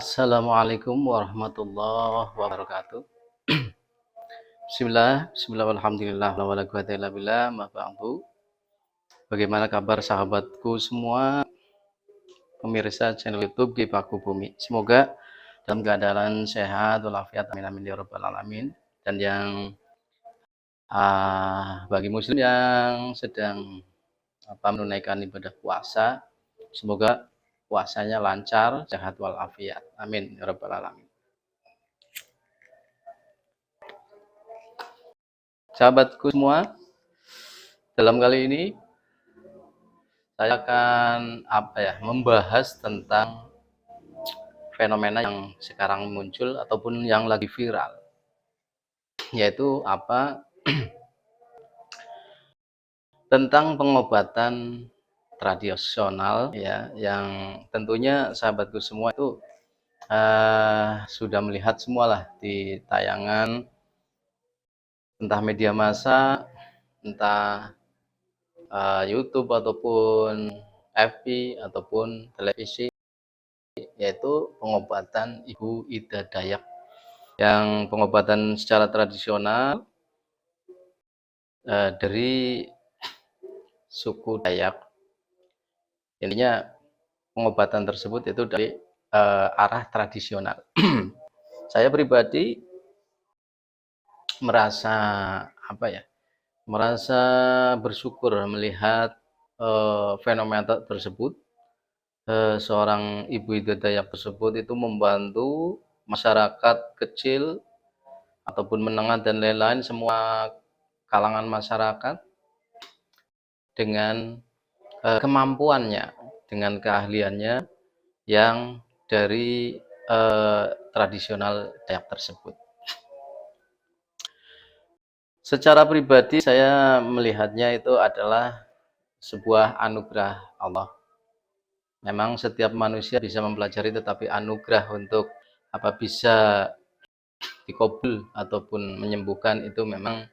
Assalamualaikum warahmatullahi wabarakatuh. Bismillah, alhamdulillah, wala quwata illa billah, ma ba'du. Bagaimana kabar sahabatku semua, pemirsa channel YouTube Kipaku Bumi? Semoga dalam keadaan sehat walafiat, amin amin ya rabbal alamin. Dan yang bagi muslim yang sedang menunaikan ibadah puasa, semoga puasanya lancar, sehat walafiat, amin ya rabbal alamin. Sahabatku semua, dalam kali ini saya akan membahas tentang fenomena yang sekarang muncul ataupun yang lagi viral, yaitu tentang pengobatan tradisional ya, yang tentunya sahabatku semua itu sudah melihat semualah di tayangan entah media massa, entah YouTube ataupun FB ataupun televisi, yaitu pengobatan Ibu Ida Dayak, yang pengobatan secara tradisional dari suku Dayak. Intinya pengobatan tersebut itu dari arah tradisional. Saya pribadi merasa merasa bersyukur melihat fenomena tersebut. Seorang Ibu Ida Dayak tersebut itu membantu masyarakat kecil ataupun menengah dan lain-lain, semua kalangan masyarakat dengan kemampuannya, dengan keahliannya yang dari tradisional Dayak tersebut. Secara pribadi saya melihatnya itu adalah sebuah anugerah Allah. Memang setiap manusia bisa mempelajari, tetapi anugerah untuk bisa dikabul ataupun menyembuhkan itu memang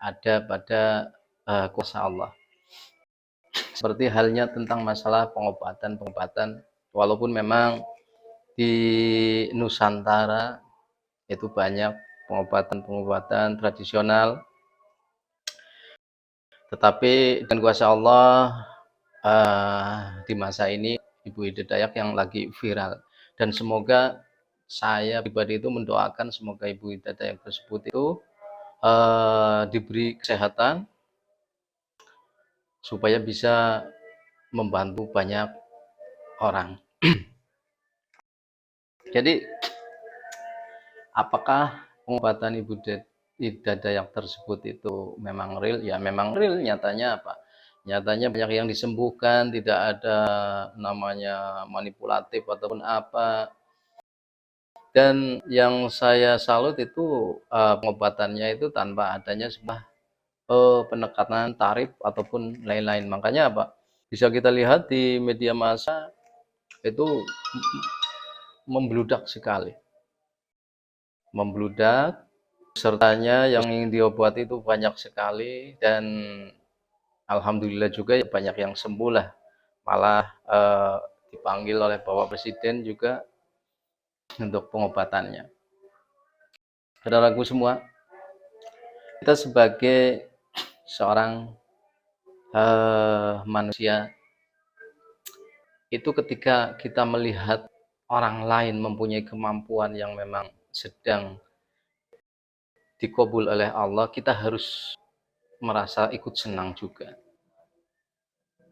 ada pada kuasa Allah. Seperti halnya tentang masalah pengobatan, walaupun memang di Nusantara itu banyak pengobatan tradisional, tetapi dengan kuasa Allah di masa ini Ibu Ida Dayak yang lagi viral, dan semoga saya pribadi itu mendoakan semoga Ibu Ida Dayak tersebut itu diberi kesehatan supaya bisa membantu banyak orang. Jadi apakah pengobatan Ibu Ida Dayak tersebut itu memang real? Ya memang real. Nyatanya nyatanya banyak yang disembuhkan, tidak ada namanya manipulatif ataupun apa. Dan yang saya salut itu pengobatannya itu tanpa adanya sebuah penekanan tarif ataupun lain-lain. Makanya bisa kita lihat di media massa itu membludak sekali, pesertanya yang ingin diobati itu banyak sekali, dan alhamdulillah juga ya banyak yang sembuh lah, malah dipanggil oleh Bapak Presiden juga untuk pengobatannya. Saudaraku semua, kita sebagai seorang manusia itu ketika kita melihat orang lain mempunyai kemampuan yang memang sedang dikabul oleh Allah, kita harus merasa ikut senang juga.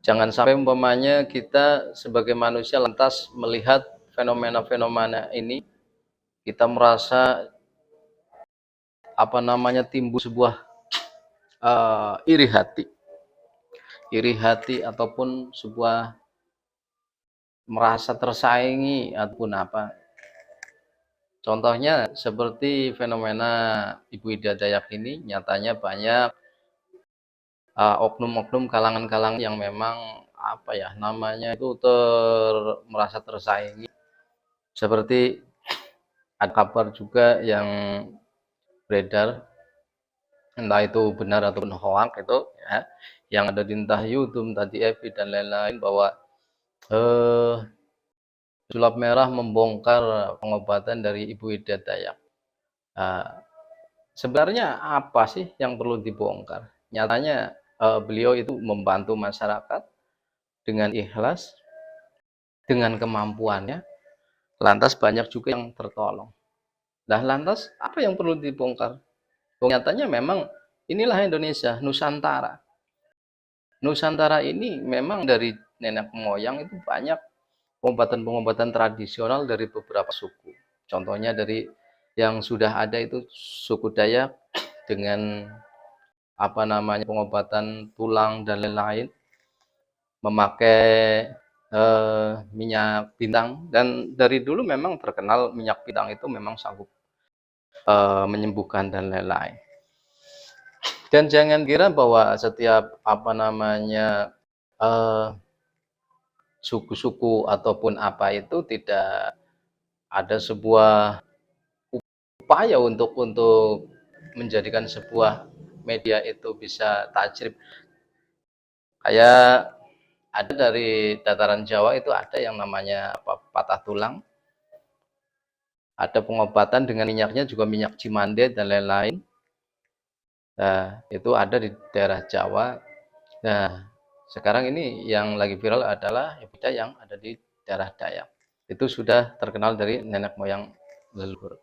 Jangan sampai umpamanya kita sebagai manusia lantas melihat fenomena-fenomena ini, kita merasa timbul sebuah iri hati ataupun sebuah merasa tersaingi ataupun apa. Contohnya seperti fenomena Ibu Ida Dayak ini, nyatanya banyak oknum-oknum kalangan-kalangan yang memang itu merasa tersaingi. Seperti ada kabar juga yang beredar, entah itu benar ataupun hoax itu ya, yang ada di entah YouTube, entah di FB dan lain-lain, bahwa Sulap Merah membongkar pengobatan dari Ibu Ida Dayak. Sebenarnya apa sih yang perlu dibongkar? Nyatanya beliau itu membantu masyarakat dengan ikhlas, dengan kemampuannya, lantas banyak juga yang tertolong. Nah, lantas apa yang perlu dibongkar? Nyatanya memang inilah Indonesia, Nusantara. Nusantara ini memang dari nenek moyang itu banyak pengobatan-pengobatan tradisional dari beberapa suku. Contohnya dari yang sudah ada itu suku Dayak dengan apa namanya pengobatan tulang dan lain-lain, memakai minyak bintang, dan dari dulu memang terkenal minyak bintang itu memang sanggup menyembuhkan dan lain-lain. Dan jangan kira bahwa setiap apa namanya suku-suku ataupun apa itu tidak ada sebuah upaya untuk menjadikan sebuah media itu bisa tajrib. Kayak ada dari dataran Jawa itu ada yang namanya patah tulang, ada pengobatan dengan minyaknya juga minyak cimande dan lain-lain. Nah, itu ada di daerah Jawa. Nah, sekarang ini yang lagi viral adalah Epida yang ada di daerah Dayak. Itu sudah terkenal dari nenek moyang leluhur.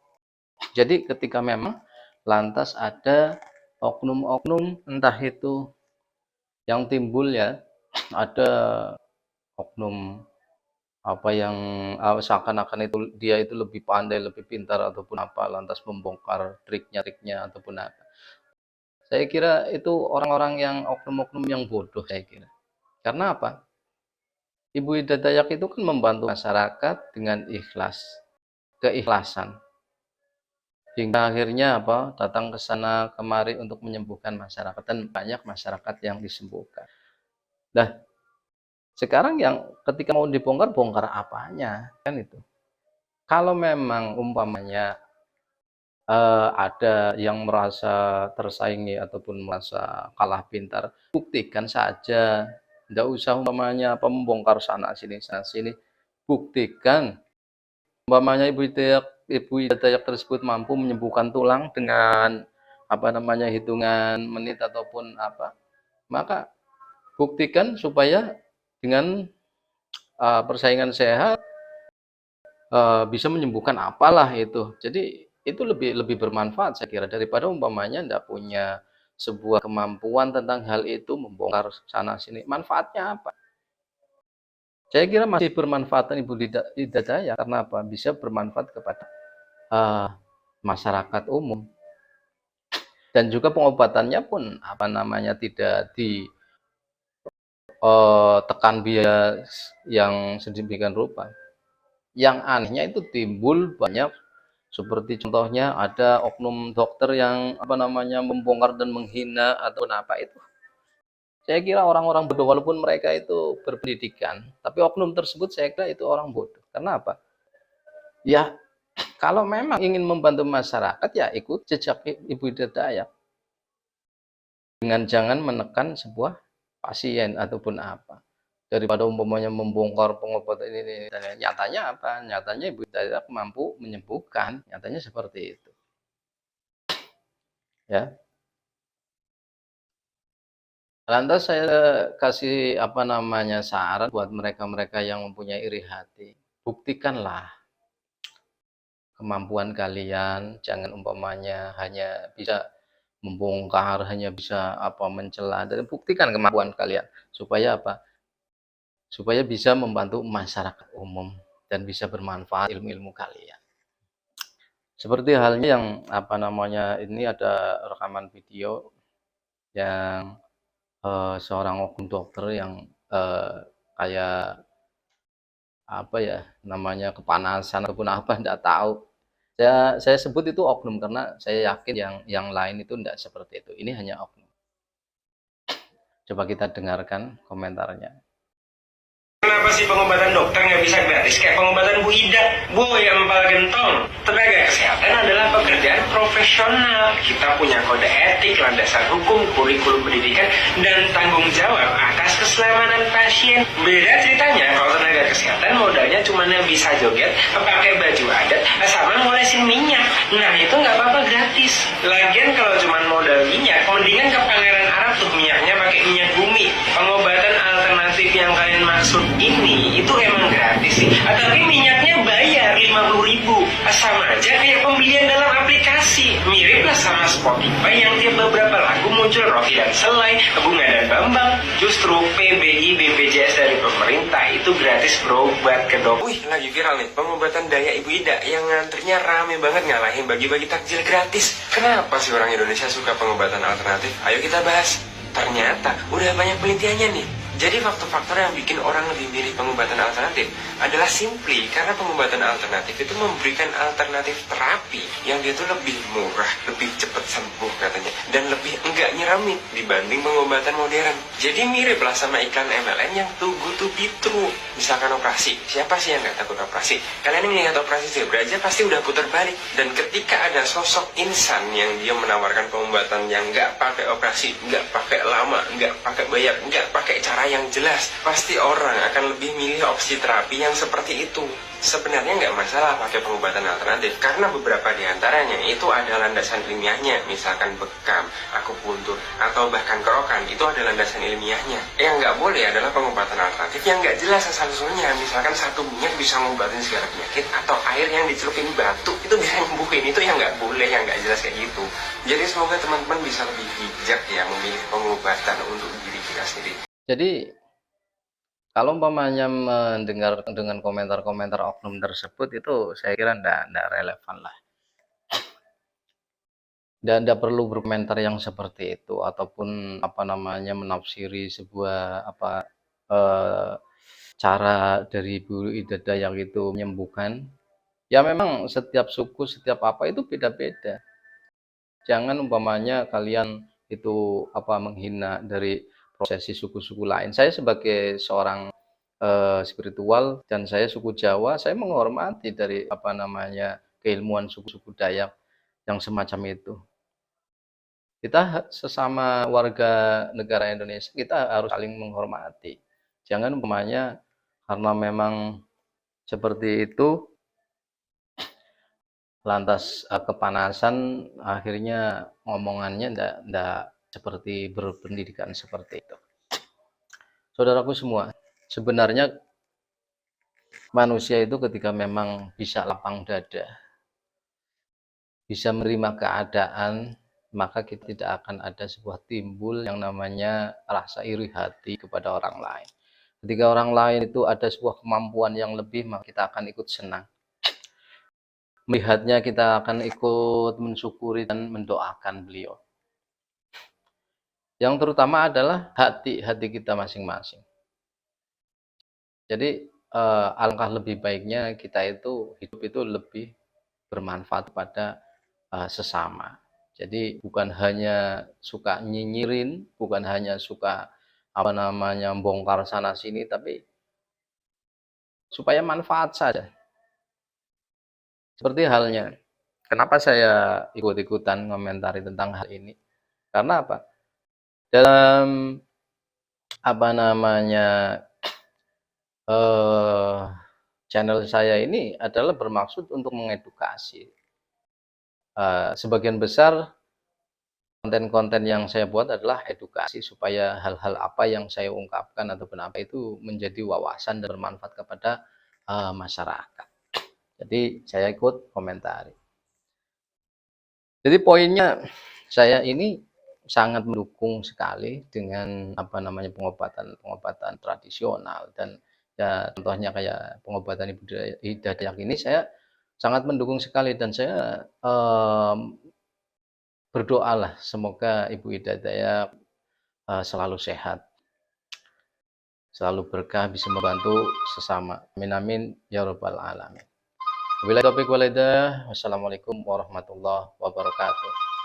Jadi ketika memang lantas ada oknum-oknum, entah itu yang timbul ya, ada oknum apa yang seakan-akan itu dia itu lebih pandai, lebih pintar ataupun apa, lantas membongkar triknya ataupun apa. Saya kira itu orang-orang yang oknum-oknum yang bodoh saya kira. Karena apa? Ibu Ida Dayak itu kan membantu masyarakat dengan ikhlas, keikhlasan. Hingga akhirnya apa? Datang ke sana kemari untuk menyembuhkan masyarakat, dan banyak masyarakat yang disembuhkan. Nah, sekarang yang ketika mau dibongkar, bongkar apanya? Kan itu. Kalau memang umpamanya ada yang merasa tersaingi ataupun merasa kalah pintar, buktikan saja. Tidak usah umpamanya apa membongkar sana sini. Buktikan umpamanya Ibu Dayak tersebut mampu menyembuhkan tulang dengan apa namanya hitungan menit ataupun apa, maka buktikan supaya dengan persaingan sehat bisa menyembuhkan apalah itu. Jadi itu lebih lebih bermanfaat saya kira daripada umpamanya tidak punya sebuah kemampuan tentang hal itu, membongkar sana sini. Manfaatnya apa? Saya kira masih bermanfaatan Ibu Ida Dayak karena apa? Bisa bermanfaat kepada uh, masyarakat umum, dan juga pengobatannya pun apa namanya tidak ditekan biaya yang sedemikian rupa. Yang anehnya itu timbul banyak seperti contohnya ada oknum dokter yang apa namanya membongkar dan menghina atau apa itu. Saya kira orang-orang bodoh walaupun mereka itu berpendidikan, tapi oknum tersebut saya kira itu orang bodoh. Karena apa? Ya, kalau memang ingin membantu masyarakat ya ikut jejak Ibu Ida Dayak dengan jangan menekan sebuah pasien ataupun apa. Daripada umpamanya membongkar pengobatan ini, nyatanya apa? Nyatanya Ibu Ida Dayak mampu menyembuhkan, nyatanya seperti itu. Ya. Lantas saya kasih apa namanya saran buat mereka-mereka yang mempunyai iri hati. Buktikanlah kemampuan kalian, jangan umpamanya hanya bisa membongkar, hanya bisa apa mencela, dan buktikan kemampuan kalian supaya apa? Supaya bisa membantu masyarakat umum dan bisa bermanfaat ilmu-ilmu kalian. Seperti halnya yang apa namanya ini ada rekaman video yang seorang oknum dokter yang kayak apa ya namanya kepanasan ataupun apa enggak tahu. Saya sebut itu oknum karena saya yakin yang lain itu enggak seperti itu. Ini hanya oknum. Coba kita dengarkan komentarnya. Kenapa sih pengobatan dokter nggak bisa gratis kayak pengobatan Bu Ida? Bu yang empal gentong. Tenaga kesehatan adalah pekerjaan profesional. Kita punya kode etik, landasan hukum, kurikulum pendidikan, dan tanggung jawab atas keselamatan pasien. Beda ceritanya kalau tenaga kesehatan modalnya cuma bisa joget, pakai baju adat, sama ngolesin minyak. Nah itu nggak apa-apa gratis. Lagian kalau cuma modal minyak, mendingan ke Pangeran Arab tuh minyaknya pakai minyak bumi. Pengobatan alternatif yang kalian maksud ini itu emang gratis sih. Tapi minyaknya bayar 50.000. Sama aja kayak pembelian dalam aplikasi. Mirip lah sama Spotify yang tiap beberapa lagu muncul Rocky dan Selai, Bunga dan Bambang. Justru PBI BPJS dari pemerintah itu gratis berobat ke dokter. Wih, lagi viral nih pengobatan daya Ibu Ida yang ngantrinya rame banget ngalahin bagi-bagi takjil gratis. Kenapa sih orang Indonesia suka pengobatan alternatif? Ayo kita bahas. Ternyata udah banyak penelitiannya nih. Jadi faktor-faktor yang bikin orang lebih milih pengobatan alternatif adalah simply karena pengobatan alternatif itu memberikan alternatif terapi yang dia tuh lebih murah, lebih cepat sembuh katanya, dan lebih enggak nyeramin dibanding pengobatan modern. Jadi mirip lah sama iklan MLM yang too good to be true. Misalkan operasi, siapa sih yang nggak takut operasi? Kalian yang lihat operasi zebra aja pasti udah putar balik. Dan ketika ada sosok insan yang dia menawarkan pengobatan yang nggak pakai operasi, nggak pakai lama, nggak pakai bayar, nggak pakai cara yang jelas, pasti orang akan lebih milih opsi terapi yang seperti itu. Sebenarnya nggak masalah pakai pengobatan alternatif karena beberapa diantaranya itu ada landasan ilmiahnya, misalkan bekam, akupuntur, atau bahkan kerokan, itu ada landasan ilmiahnya. Yang nggak boleh adalah pengobatan alternatif yang nggak jelas asal-usulnya, misalkan satu minyak bisa ngobatin segala penyakit, atau air yang dicelupin batu itu bisa nyembuhin, itu yang nggak boleh, yang nggak jelas kayak gitu. Jadi semoga teman-teman bisa lebih bijak ya memilih pengobatan untuk diri kita sendiri. Jadi kalau umpamanya mendengar dengan komentar-komentar oknum tersebut itu saya kira enggak relevan lah. Dan tidak perlu berkomentar yang seperti itu ataupun apa namanya menafsiri sebuah cara dari Bu Ida Dayak itu menyembuhkan. Ya memang setiap suku, setiap apa itu beda-beda. Jangan umpamanya kalian itu menghina dari prosesi suku-suku lain. Saya sebagai seorang spiritual dan saya suku Jawa, saya menghormati dari keilmuan suku-suku Dayak yang semacam itu. Kita sesama warga negara Indonesia, kita harus saling menghormati. Jangan umpamanya karena memang seperti itu lantas kepanasan akhirnya ngomongannya ndak seperti berpendidikan seperti itu. Saudaraku semua, sebenarnya manusia itu ketika memang bisa lapang dada, bisa menerima keadaan, maka kita tidak akan ada sebuah timbul yang namanya rasa iri hati kepada orang lain. Ketika orang lain itu ada sebuah kemampuan yang lebih, maka kita akan ikut senang. Melihatnya kita akan ikut mensyukuri dan mendoakan beliau. Yang terutama adalah hati kita masing-masing. Jadi alangkah lebih baiknya kita itu hidup itu lebih bermanfaat pada sesama. Jadi bukan hanya suka nyinyirin, bukan hanya suka bongkar sana sini, tapi supaya manfaat saja. Seperti halnya, kenapa saya ikut-ikutan komentari tentang hal ini? Karena apa? Dalam channel saya ini adalah bermaksud untuk mengedukasi. Sebagian besar konten-konten yang saya buat adalah edukasi supaya hal-hal apa yang saya ungkapkan ataupun apa itu menjadi wawasan dan bermanfaat kepada masyarakat. Jadi saya ikut komentari. Jadi poinnya saya ini sangat mendukung sekali dengan pengobatan tradisional, dan ya contohnya kayak pengobatan Ibu Ida Dayak ini saya sangat mendukung sekali, dan saya berdoalah semoga Ibu Ida Dayak selalu sehat, selalu berkah, bisa membantu sesama. Amin amin ya rabbal alamin. Wabillahi taufiq wal hidayah. Wassalamualaikum warahmatullahi wabarakatuh.